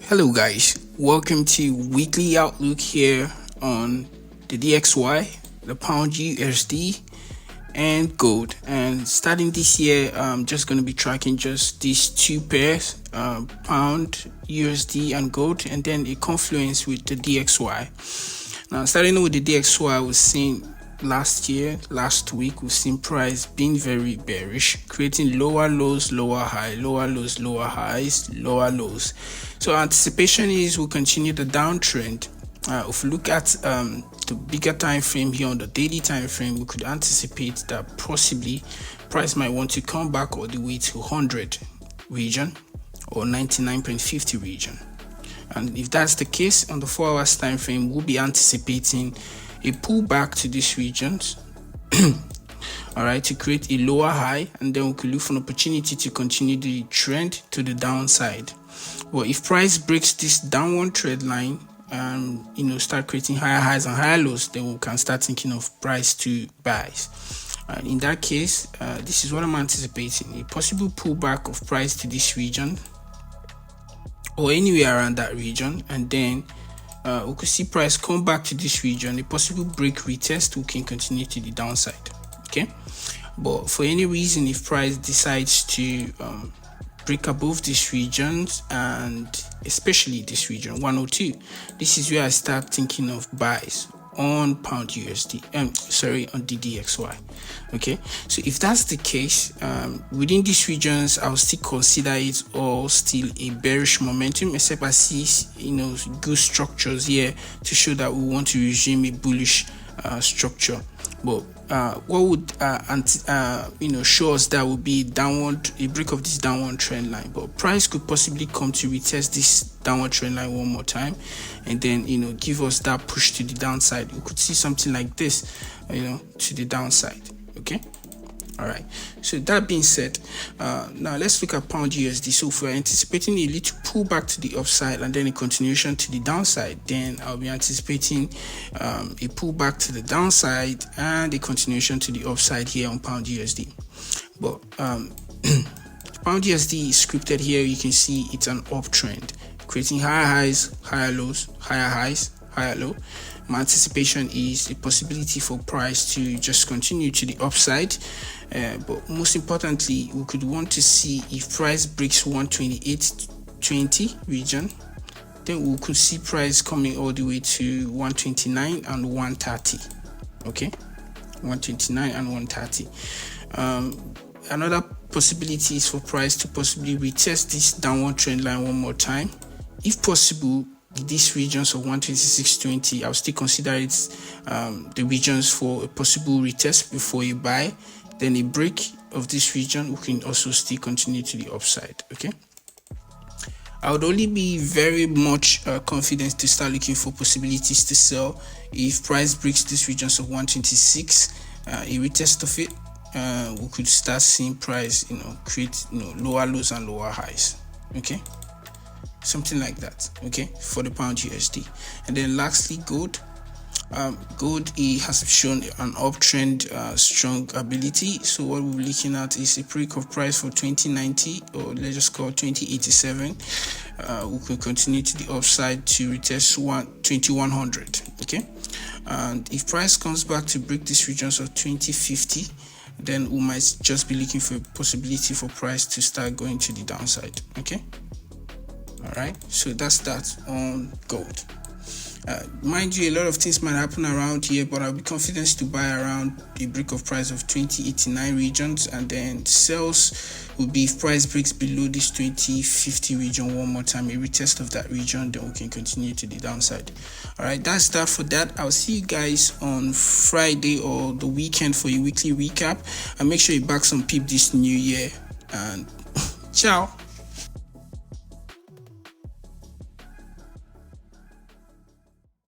Hello guys, welcome to weekly outlook here on the DXY, the pound USD and gold. And starting this year, I'm just going to be tracking just these two pairs, pound USD and gold, and then a confluence with the DXY. Now starting with the DXY, we've seen last week we've seen price being very bearish, creating lower lows, lower high, lower lows, lower highs, lower lows. So anticipation is we'll continue the downtrend. If we look at the bigger time frame here on the daily time frame, we could anticipate that possibly price might want to come back all the way to 100 region or 99.50 region. And if that's the case, on the 4 hours time frame, we'll be anticipating a pullback to these regions, all right, to create a lower high, and then we could look for an opportunity to continue the trend to the downside. Well, if price breaks this downward trend line and start creating higher highs and higher lows, then we can start thinking of price to buys. And in that case, this is what I'm anticipating: a possible pullback of price to this region or anywhere around that region, and then we could see price come back to this region, a possible break retest, we can continue to the downside. Okay, but for any reason, if price decides to break above these regions, and especially this region 102, this is where I start thinking of buys on pound USD, on DDXY. Okay, so if that's the case, within these regions, I'll still consider it all still a bearish momentum, except I see good structures here to show that we want to resume a bullish structure. But what would show us that would be a break of this downward trend line. But price could possibly come to retest this downward trend line one more time, and then give us that push to the downside. We could see something like this, to the downside. Okay. All right, so that being said, now let's look at pound USD. So if we're anticipating a little pullback to the upside and then a continuation to the downside, then I'll be anticipating a pullback to the downside and a continuation to the upside here on pound USD. But pound USD is scripted here. You can see it's an uptrend, creating higher highs, higher lows, higher highs, higher low. My anticipation is a possibility for price to just continue to the upside, but most importantly, we could want to see if price breaks 128.20 region, then we could see price coming all the way to 129 and 130. Okay, 129 and 130. Another possibility is for price to possibly retest this downward trend line one more time, if possible. These regions of 126.20, I'll still consider it the regions for a possible retest before you buy. Then a break of this region, we can also still continue to the upside. Okay, I would only be very much confident to start looking for possibilities to sell if price breaks these regions of 126, a retest of it. We could start seeing price create lower lows and lower highs. Okay, something like that. Okay, for the pound USD. And then lastly, gold. Gold, it has shown an uptrend, strong ability. So what we're looking at is a break of price for 2090, or let's just call 2087. We could continue to the upside to retest 2100. Okay, and if price comes back to break these regions of 2050, then we might just be looking for a possibility for price to start going to the downside. Okay. All right, so that's that on gold. Mind you, a lot of things might happen around here, but I'll be confident to buy around the break of price of 2089 regions, and then sales will be if price breaks below this 2050 region one more time, a retest of that region, then we can continue to the downside. All right, that's that for that. I'll see you guys on Friday or the weekend for your weekly recap, and make sure you back some peep this new year, and ciao.